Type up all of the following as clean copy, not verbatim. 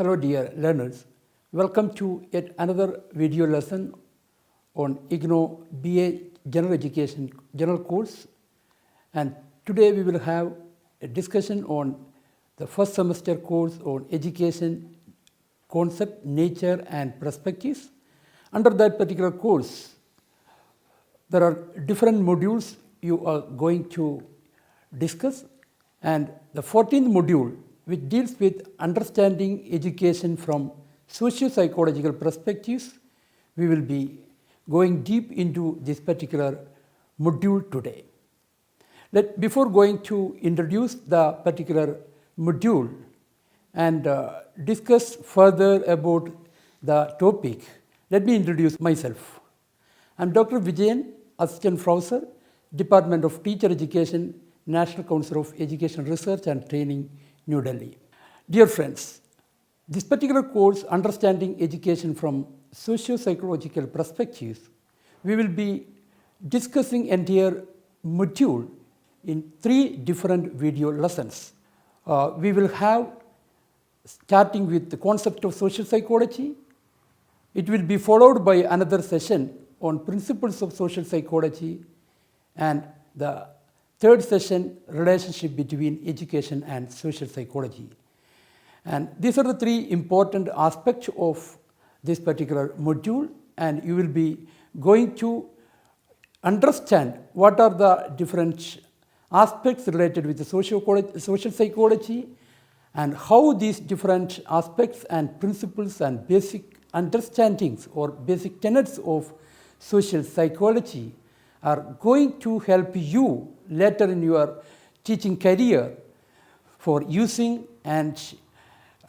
Hello dear learners, welcome to yet another video lesson on IGNOU BA General Education General Course, and today we will have a discussion on the first semester course on education concept, nature and perspectives. Under that particular course, there are different modules you are going to discuss, and the 14th module, which deals with understanding education from socio-psychological perspectives, we will be going deep into this particular module today. Before going to introduce the particular module and discuss further about the topic, let me introduce myself. I am Dr. Vijayan, Assistant Professor, Department of Teacher Education, National Council of Education Research and Training, New Delhi. Dear friends, this particular course, Understanding Education from Socio-Psychological Perspectives, we will be discussing entire module in 3 different video lessons. We will have starting with the concept of social psychology. It will be followed by another session on principles of social psychology, and the third session, relationship between education and social psychology. And these are the 3 important aspects of this particular module, and you will be going to understand what are the different aspects related with the social psychology and how these different aspects and principles and basic understandings or basic tenets of social psychology are going to help you later in your teaching career for using and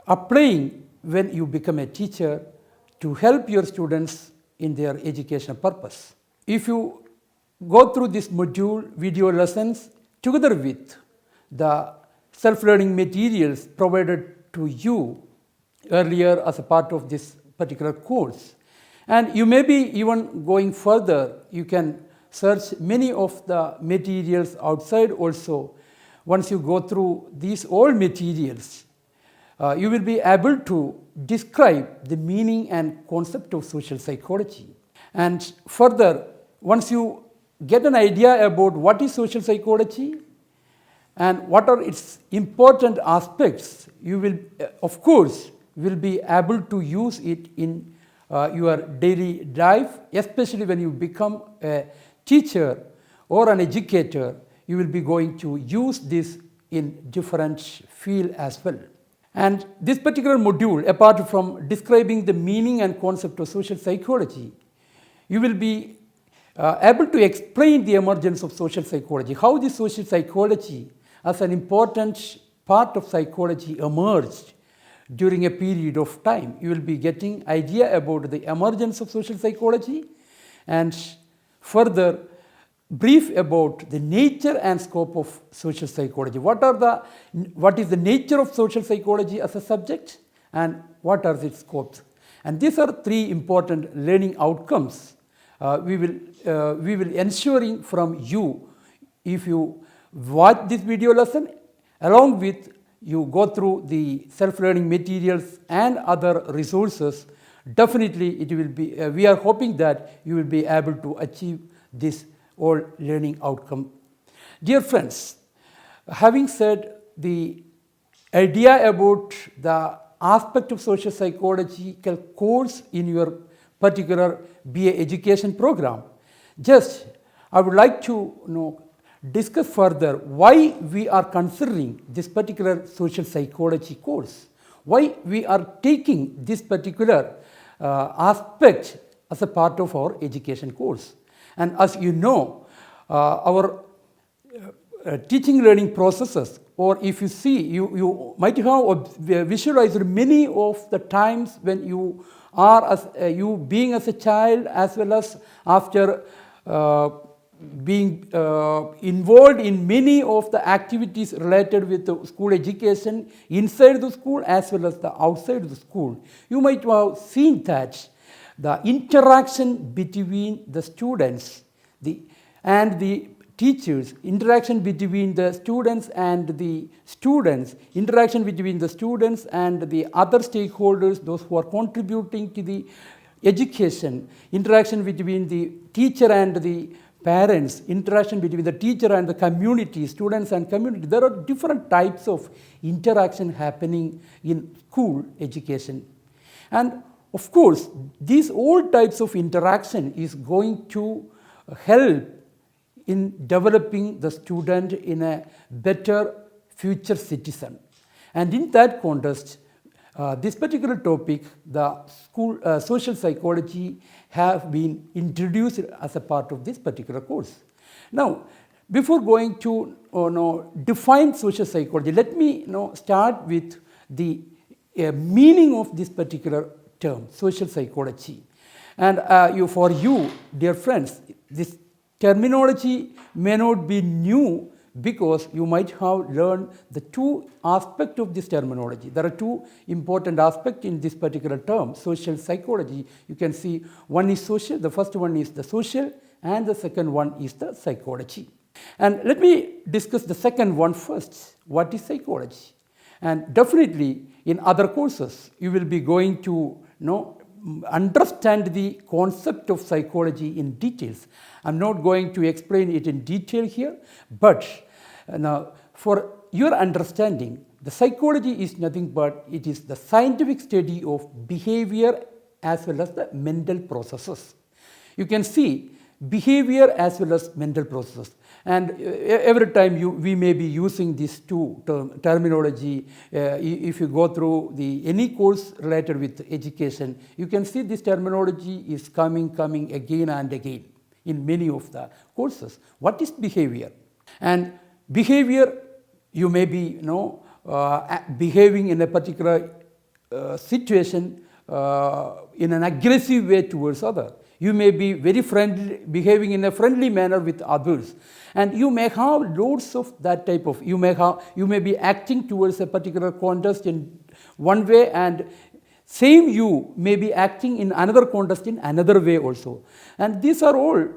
applying when you become a teacher to help your students in their educational purpose. If you go through this module video lessons together with the self-learning materials provided to you earlier as a part of this particular course, and you may be even going further, you can search many of the materials outside also. Once you go through these all materials, you will be able to describe the meaning and concept of social psychology. And further, once you get an idea about what is social psychology and what are its important aspects, you will, of course, will be able to use it in your daily life, especially when you become a teacher or an educator. You will be going to use this in different field as well. And this particular module, apart from describing the meaning and concept of social psychology, you will be able to explain the emergence of social psychology, how the social psychology as an important part of psychology emerged during a period of time. You will be getting idea about the emergence of social psychology and further brief about the nature and scope of social psychology. What is the nature of social psychology as a subject and what are its scopes? And these are 3 important learning outcomes we will ensuring from you if you watch this video lesson along with you go through the self-learning materials and other resources. Definitely it will be, we are hoping that you will be able to achieve this all learning outcome. Dear friends, having said the idea about the aspect of social psychological course in your particular BA education program, just I would like to discuss further why we are considering this particular social psychology course, why we are taking this particular aspect as a part of our education course. And as you know, our teaching learning processes, or if you see, you might have visualized many of the times when you are you being as a child as well as after being involved in many of the activities related with the school education inside the school as well as the outside the school. You might have seen that the interaction between the students and the teachers, interaction between the students and the students, interaction between the students and the other stakeholders, those who are contributing to the education, interaction between the teacher and the parents, interaction between the teacher and the community, students and community. There are different types of interaction happening in school education. And of course, these all types of interaction is going to help in developing the student in a better future citizen. And in that context, this particular topic, the school social psychology, have been introduced as a part of this particular course. Now, before going to define social psychology, let me start with the meaning of this particular term, social psychology. And for you, dear friends, this terminology may not be new because you might have learned the two aspects of this terminology. There are two important aspects in this particular term, social psychology. You can see one is social, the first one is the social, and the second one is the psychology. And let me discuss the second one first. What is psychology? And definitely in other courses, you will be going to understand the concept of psychology in details. I'm not going to explain it in detail here, but now for your understanding, the psychology is nothing but it is the scientific study of behavior as well as the mental processes. You can see behavior as well as mental processes. And every time we may be using these two terminology. If you go through any course related with education, you can see this terminology is coming again and again in many of the courses. What is behavior? And behavior, you may be behaving in a particular situation in an aggressive way towards others. You may be very friendly, behaving in a friendly manner with others. And you may have loads of that type of, you may be acting towards a particular contest in one way, and same you may be acting in another contest in another way also. And these are all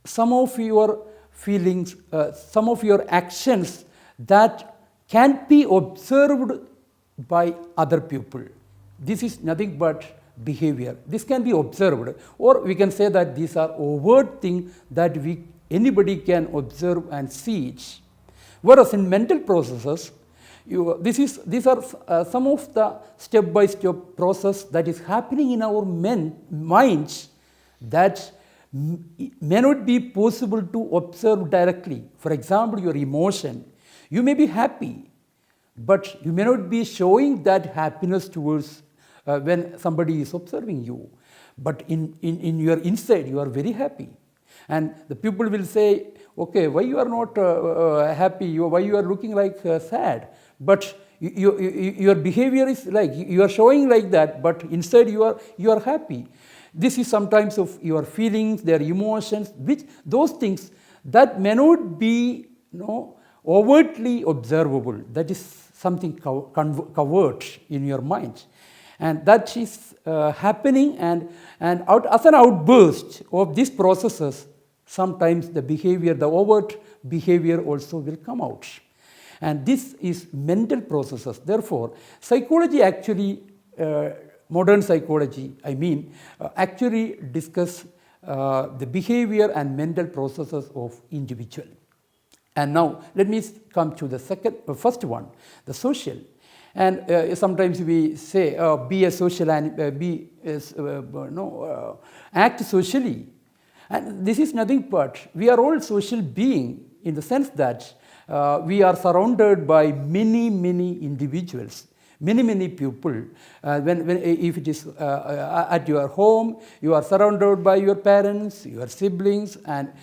some of your feelings, some of your actions that can be observed by other people. This is nothing but behavior. This can be observed, or we can say that these are overt things that anybody can observe and see it. Whereas in mental processes, these are some of the step-by-step process that is happening in our minds that may not be possible to observe directly. For example, your emotion. You may be happy, but you may not be showing that happiness towards when somebody is observing you. But in your inside, you are very happy. And the people will say, okay, why you are not happy, why you are looking like sad. But your behavior is like, you are showing like that, but inside you are happy. This is sometimes of your feelings, their emotions, those things that may not be overtly observable. That is something covered in your mind. And that is happening, and as an outburst of these processes, sometimes the behavior, the overt behavior also will come out. And this is mental processes. Therefore, psychology actually, modern psychology, actually discuss the behavior and mental processes of individual. And now, let me come to the first one, the social. And sometimes we say, be a social act socially. And this is nothing but we are all social beings in the sense that we are surrounded by many individuals, many people. If it is at your home, you are surrounded by your parents, your siblings, and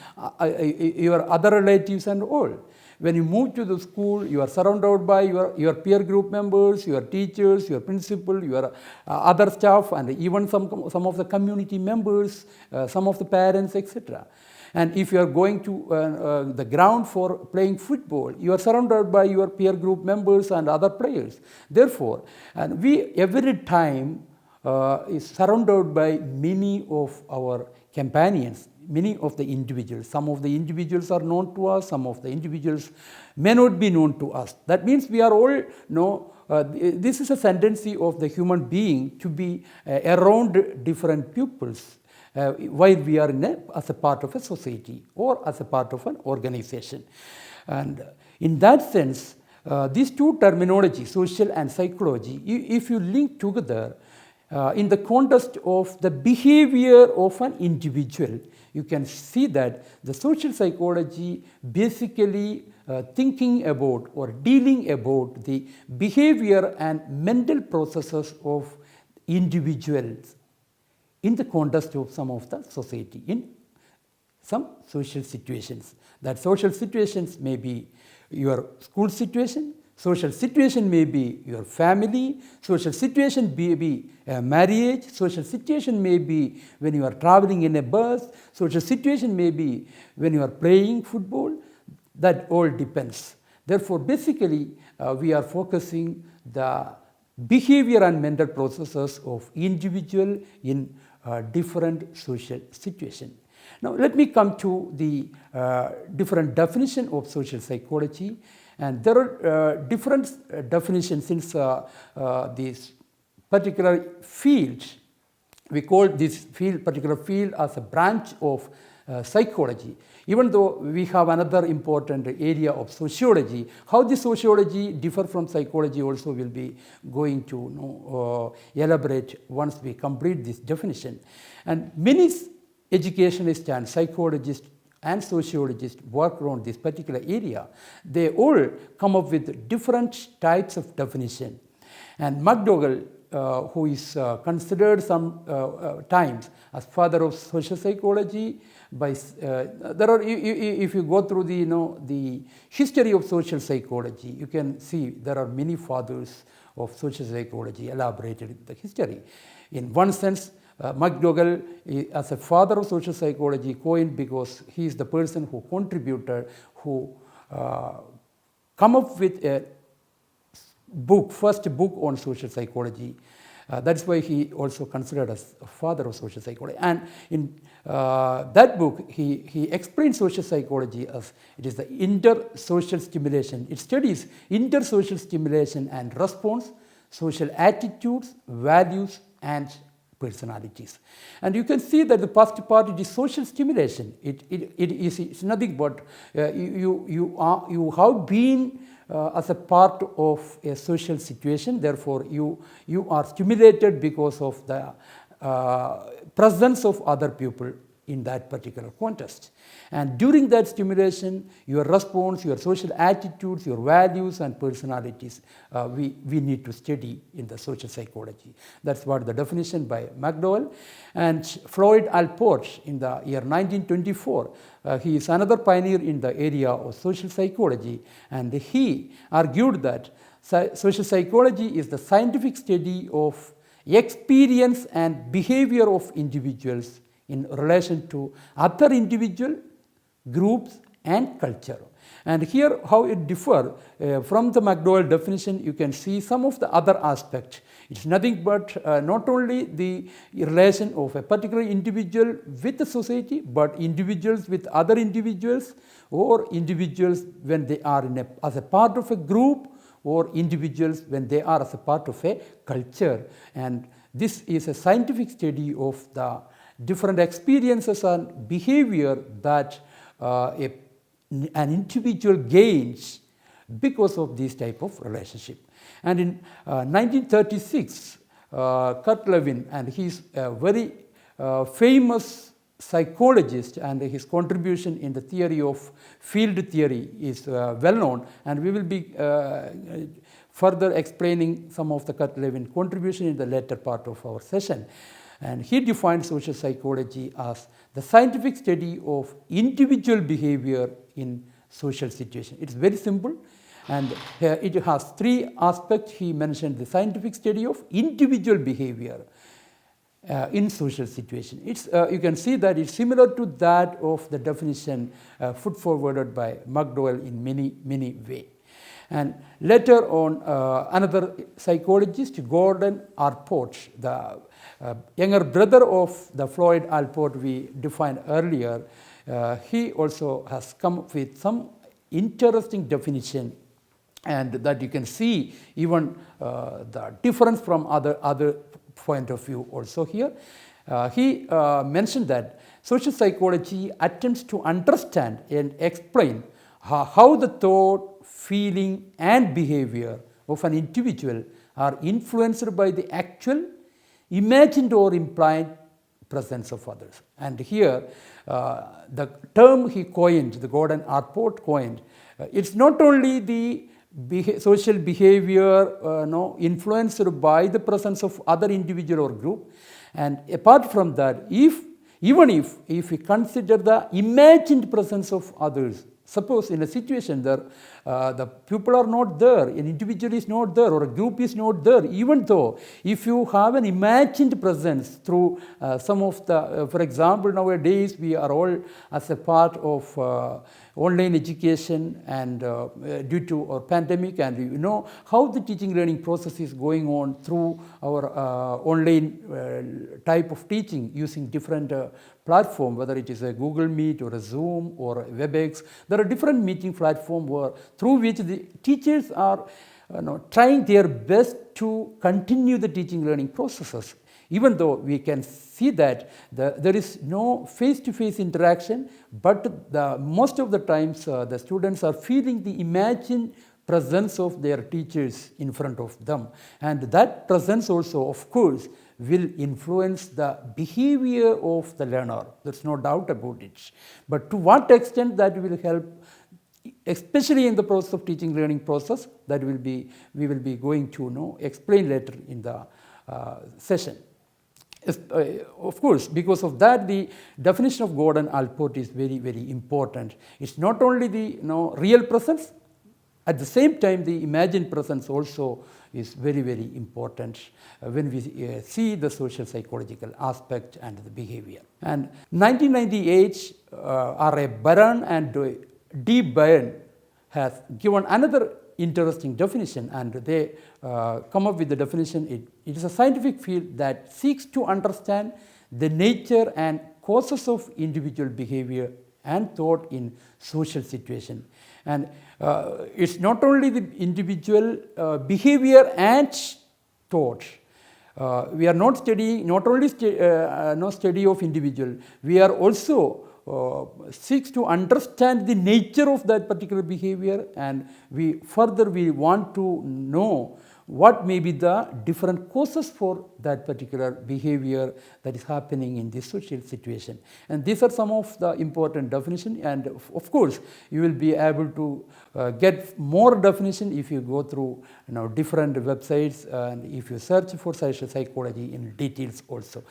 your other relatives and all. When you move to the school, you are surrounded by your peer group members, your teachers, your principal, your other staff, and even some of the community members, some of the parents, etc. And if you are going to the ground for playing football, you are surrounded by your peer group members and other players. Therefore, and we every time is surrounded by many of our companions, many of the individuals. Some of the individuals are known to us, some of the individuals may not be known to us. That means we are all this is a tendency of the human being to be around different pupils while we are as a part of a society or as a part of an organization. And in that sense, these two terminologies, social and psychology, if you link together in the context of the behavior of an individual, you can see that the social psychology basically thinking about or dealing about the behavior and mental processes of individuals in the context of some of the society, in some social situations. That social situations may be your school situation, social situation may be your family, social situation may be a marriage, social situation may be when you are traveling in a bus, social situation may be when you are playing football. That all depends. Therefore, basically, we are focusing the behavior and mental processes of individual in different social situations. Now, let me come to the different definition of social psychology. And there are different definitions since this particular field, we call this particular field as a branch of psychology. Even though we have another important area of sociology, how the sociology differ from psychology also will be going to elaborate once we complete this definition. And many educationists and psychologists and sociologists work around this particular area. They all come up with different types of definition. And McDougall, who is considered times as father of social psychology, by there are if you go through the history of social psychology, you can see there are many fathers of social psychology elaborated in the history. In one sense, McDougall, as a father of social psychology, coined because he is the person who contributed, who come up with a book, first book on social psychology. That's why he also considered as a father of social psychology. And in that book, he explains social psychology as it is the inter-social stimulation. It studies inter-social stimulation and response, social attitudes, values, and personalities. And you can see that the first part, it is social stimulation. It's nothing but you have been as a part of a social situation. Therefore, you are stimulated because of the presence of other people in that particular context. And during that stimulation, your response, your social attitudes, your values and personalities, we need to study in the social psychology. That's what the definition by McDowell. And Floyd Allport in the year 1924, he is another pioneer in the area of social psychology, and he argued that social psychology is the scientific study of experience and behavior of individuals in relation to other individual groups and culture. And here how it differs from the McDowell definition, you can see some of the other aspects. It's nothing but not only the relation of a particular individual with the society, but individuals with other individuals, or individuals when they are as a part of a group, or individuals when they are as a part of a culture. And this is a scientific study of the different experiences and behavior that an individual gains because of this type of relationship. And in 1936, Kurt Lewin, and he's a very famous psychologist, and his contribution in the theory of field theory is well known, and we will be further explaining some of the Kurt Lewin contribution in the later part of our session. And he defined social psychology as the scientific study of individual behavior in social situations. It's very simple, and it has three aspects. He mentioned the scientific study of individual behavior in social situation. It's, you can see that it's similar to that of the definition put forwarded by McDowell in many ways. And later on, another psychologist, Gordon Allport, the younger brother of the Floyd Allport we defined earlier, he also has come up with some interesting definition, and that you can see even the difference from other point of view also here. He mentioned that social psychology attempts to understand and explain how the thought, feeling and behavior of an individual are influenced by the actual, imagined or implied presence of others. And here the term he coined, the Gordon Allport coined, it's not only the social behavior influenced by the presence of other individual or group, and apart from that, even if we consider the imagined presence of others, suppose in a situation there the people are not there, an individual is not there or a group is not there, even though if you have an imagined presence through some of the, for example, nowadays we are all as a part of online education and due to our pandemic, and you know how the teaching learning process is going on through our online type of teaching using different platform, whether it is a Google Meet or a Zoom or a WebEx. There are different meeting platforms through which the teachers are trying their best to continue the teaching learning processes. Even though we can see that there is no face-to-face interaction, but most of the times the students are feeling the imagined presence of their teachers in front of them. And that presence also, of course, will influence the behavior of the learner. There's no doubt about it. But to what extent that will help, especially in the process of teaching learning process, that we will be going to explain later in the session. Of course, because of that, the definition of Gordon Allport is very, very important. It's not only the real presence, at the same time the imagined presence also is very, very important when we see the social psychological aspect and the behavior. And 1998, R.A. Baran and D. Byrne has given another interesting definition, and they come up with the definition. It is a scientific field that seeks to understand the nature and causes of individual behavior and thought in social situation. And it's not only the individual behavior and thought. We are not studying not only study of individual. We are also seeks to understand the nature of that particular behavior, and we want to know what may be the different causes for that particular behavior that is happening in this social situation. And these are some of the important definitions, and of course you will be able to get more definition if you go through different websites and if you search for social psychology in details also.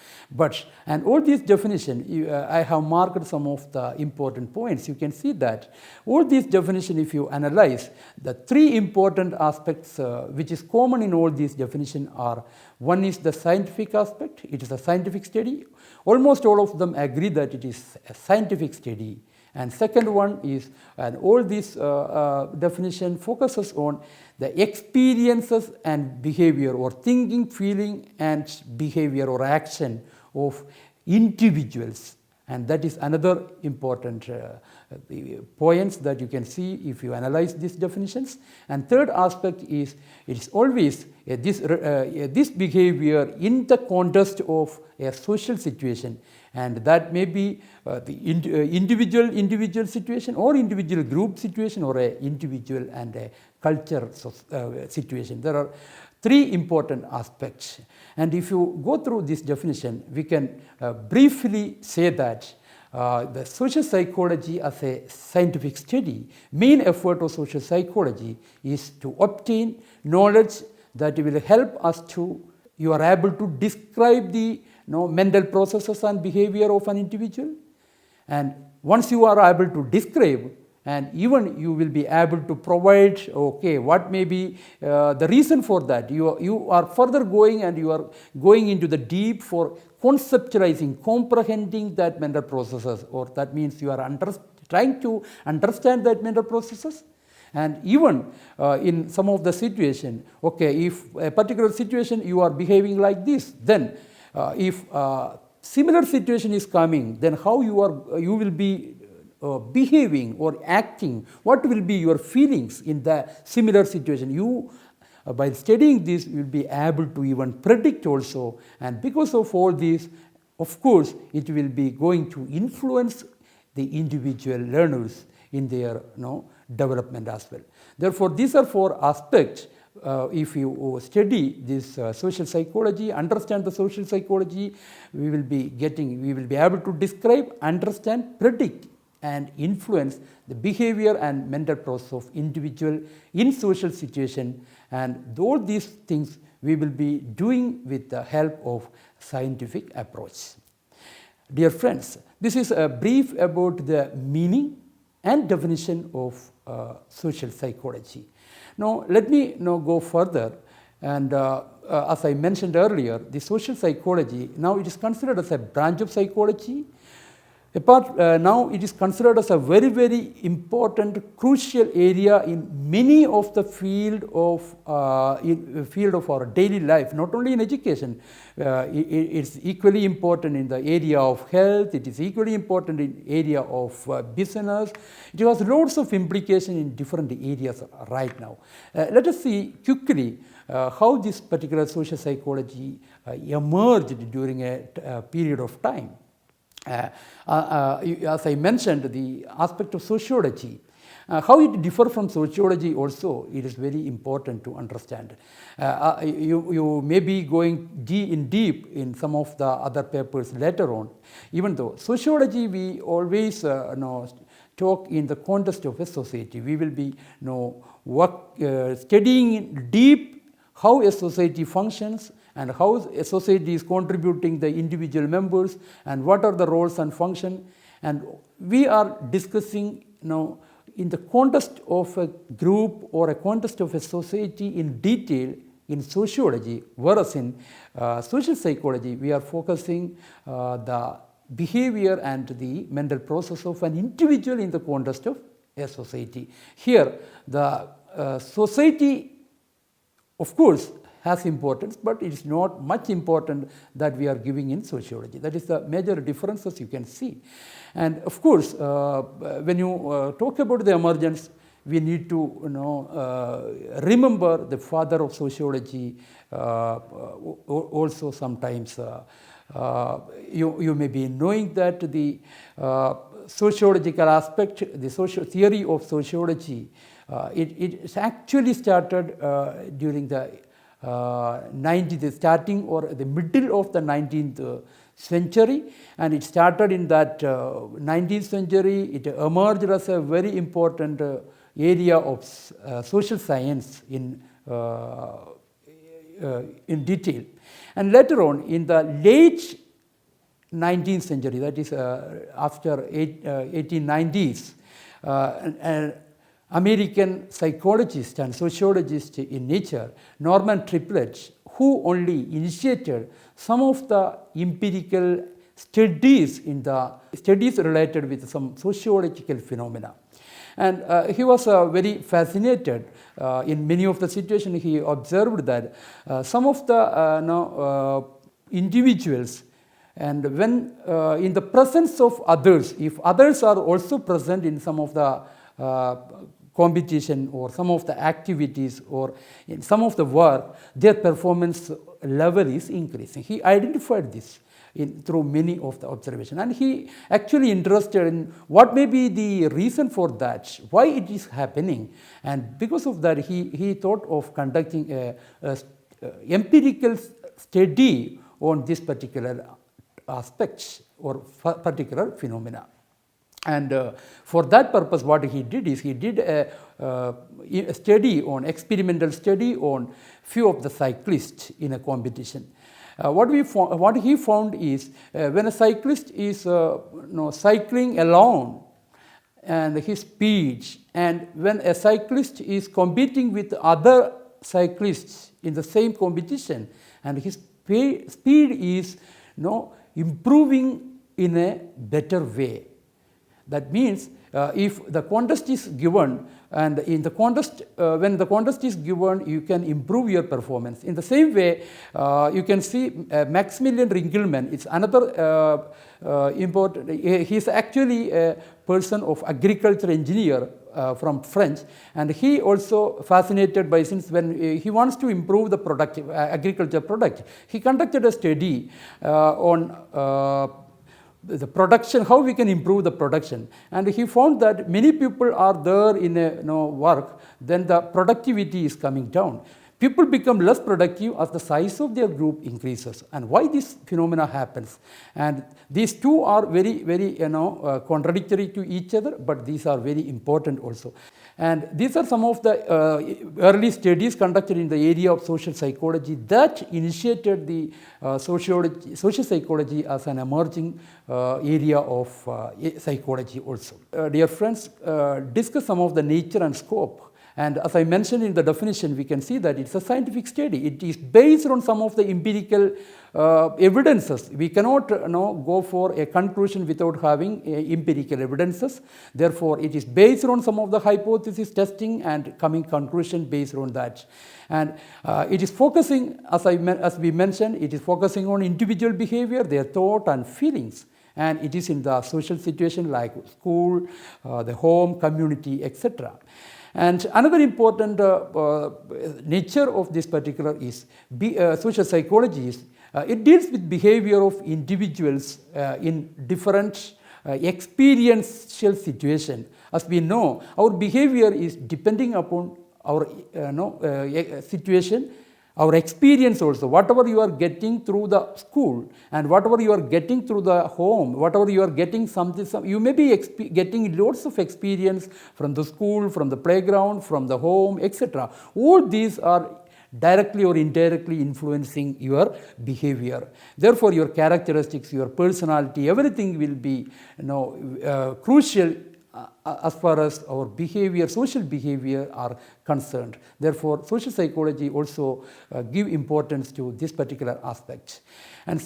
And all these definitions, I have marked some of the important points. You can see that all these definitions, if you analyze, the three important aspects which is common in all these definitions are: one is the scientific aspect, it is a scientific study. Almost all of them agree that it is a scientific study. And second one is, and all these definition focuses on the experiences and behavior, or thinking, feeling and behavior or action of individuals. And that is another important points that you can see if you analyze these definitions. And third aspect is, it is always this behavior in the context of a social situation, and that may be the individual situation, or individual group situation, or a individual and a culture situation. There are three important aspects. And if you go through this definition, we can briefly say that the social psychology as a scientific study, main effort of social psychology is to obtain knowledge that will help us to, you are able to describe the mental processes and behavior of an individual. And once you are able to describe, and even you will be able to provide, what may be the reason for that. You are further going, and you are going into the deep for conceptualizing, comprehending that mental processes, or that means you are trying to understand that mental processes. And even in some of the situation, okay, if a particular situation you are behaving like this, then if similar situation is coming, then how you will be behaving or acting, what will be your feelings in the similar situation. You by studying this, you will be able to even predict also, and because of all this, of course, it will be going to influence the individual learners in their development as well. Therefore, these are 4 aspects. If you study this social psychology, understand the social psychology, we will be able to describe, understand, predict, and influence the behavior and mental process of individual in social situation, and all these things we will be doing with the help of scientific approach. Dear friends, this is a brief about the meaning and definition of social psychology. Now let me go further, and as I mentioned earlier, the social psychology, now it is considered as a branch of psychology. Now it is considered as a very, very important, crucial area in many of the field of our daily life, not only in education. It's equally important in the area of health, it is equally important in area of business. It has lots of implication in different areas right now. Let us see quickly how this particular social psychology emerged during a period of time. As I mentioned, the aspect of sociology, how it differs from sociology also, it is very important to understand. You may be going deep in some of the other papers later on. Even though sociology, we always talk in the context of a society. We will be studying deep how a society functions, and how a society is contributing the individual members, and what are the roles and function. And we are discussing in the context of a group or a context of a society in detail in sociology, whereas in social psychology we are focusing the behavior and the mental process of an individual in the context of a society. Here the society, of course, has importance, but it is not much important that we are giving in sociology. That is the major differences you can see. And of course, when you talk about the emergence, we need to remember the father of sociology. Also sometimes you may be knowing that the sociological aspect, the social theory of sociology, it actually started during the 90th, starting or the middle of the 19th century, and it started in that 19th century. It emerged as a very important area of social science in detail. And later on, in the late 19th century, that is after 1890s, American psychologist and sociologist in nature, Norman Triplett, who only initiated some of the empirical studies related with some sociological phenomena. And he was very fascinated in many of the situations. He observed that some of the individuals, and when in the presence of others, if others are also present in some of the competition or some of the activities or in some of the work, their performance level is increasing. He identified this through many of the observations, and he actually interested in what may be the reason for that, why it is happening, and because of that he thought of conducting a empirical study on this particular aspects or particular phenomena. And for that purpose, what he did is he did a study on experimental study on few of the cyclists in a competition. What he found is when a cyclist is cycling alone and his speed, and when a cyclist is competing with other cyclists in the same competition, and his speed is improving in a better way, That means if the contest is given, and in the contest, when the contest is given, you can improve your performance. In the same way, you can see Maximilian Ringelmann. It's another important. He is actually a person of agriculture engineer from French, and he also fascinated by, since when he wants to improve the product, agriculture product, he conducted a study on the production, how we can improve the production, and he found that many people are there in a work, then the productivity is coming down. People become less productive as the size of their group increases. And why this phenomena happens? And these two are very, very contradictory to each other, but these are very important also. And these are some of the early studies conducted in the area of social psychology that initiated the social psychology as an emerging area of psychology also. Dear friends, discuss some of the nature and scope. And as I mentioned in the definition, we can see that it's a scientific study. It is based on some of the empirical evidences. We cannot go for a conclusion without having empirical evidences. Therefore, it is based on some of the hypothesis testing and coming conclusion based on that. And it is focusing, as we mentioned, it is focusing on individual behavior, their thought and feelings. And it is in the social situation like school, the home, community, etc. And another important nature of this particular is social psychology is it deals with behavior of individuals in different experiential situations. As we know, our behavior is depending upon our situation, our experience also. Whatever you are getting through the school and whatever you are getting through the home, whatever you are getting you may be getting lots of experience from the school, from the playground, from the home, etc. All these are directly or indirectly influencing your behavior. Therefore, your characteristics, your personality, everything will be crucial as far as our behavior, social behavior are concerned. Therefore, social psychology also give importance to this particular aspect. And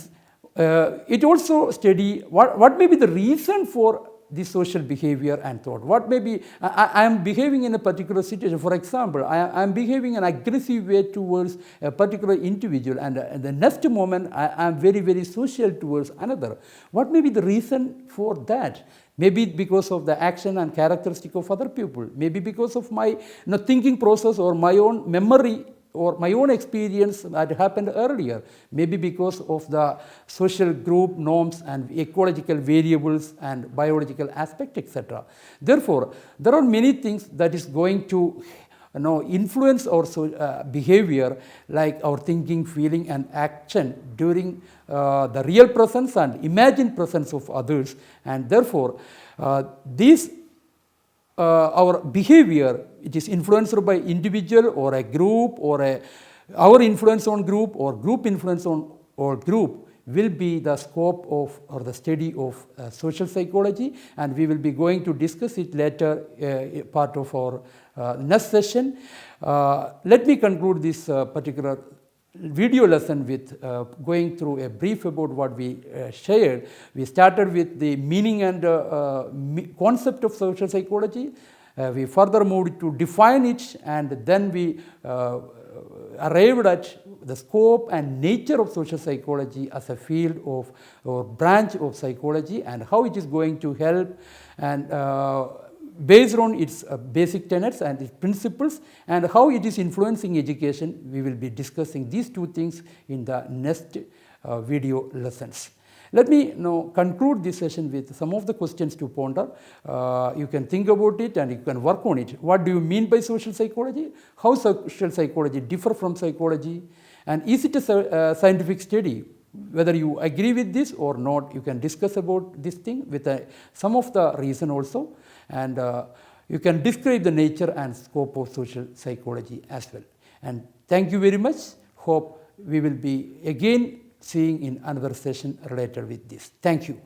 it also study what may be the reason for this social behavior and thought. What may be, I am behaving in a particular situation. For example, I am behaving in an aggressive way towards a particular individual, and the next moment I am very, very social towards another. What may be the reason for that? Maybe because of the action and characteristic of other people. Maybe because of my thinking process or my own memory or my own experience that happened earlier. Maybe because of the social group norms and ecological variables and biological aspect, etc. Therefore, there are many things that is going to influence our behavior, like our thinking, feeling and action during the real presence and imagined presence of others. And therefore, our behavior, it is influenced by individual or a group or our influence on group or group influence on or group will be the scope of or the study of social psychology, and we will be going to discuss it later part of our next session. Let me conclude this particular video lesson with going through a brief about what we shared. We started with the meaning and concept of social psychology. We further moved to define it, and then we arrived at the scope and nature of social psychology as a field of or branch of psychology, and how it is going to help, and based on its basic tenets and its principles, and how it is influencing education. We will be discussing these two things in the next video lessons. Let me now conclude this session with some of the questions to ponder. You can think about it and you can work on it. What do you mean by social psychology? How social psychology differ from psychology? And is it a scientific study? Whether you agree with this or not, you can discuss about this thing with some of the reason also. And you can describe the nature and scope of social psychology as well. And thank you very much. Hope we will be again seeing in another session related with this. Thank you.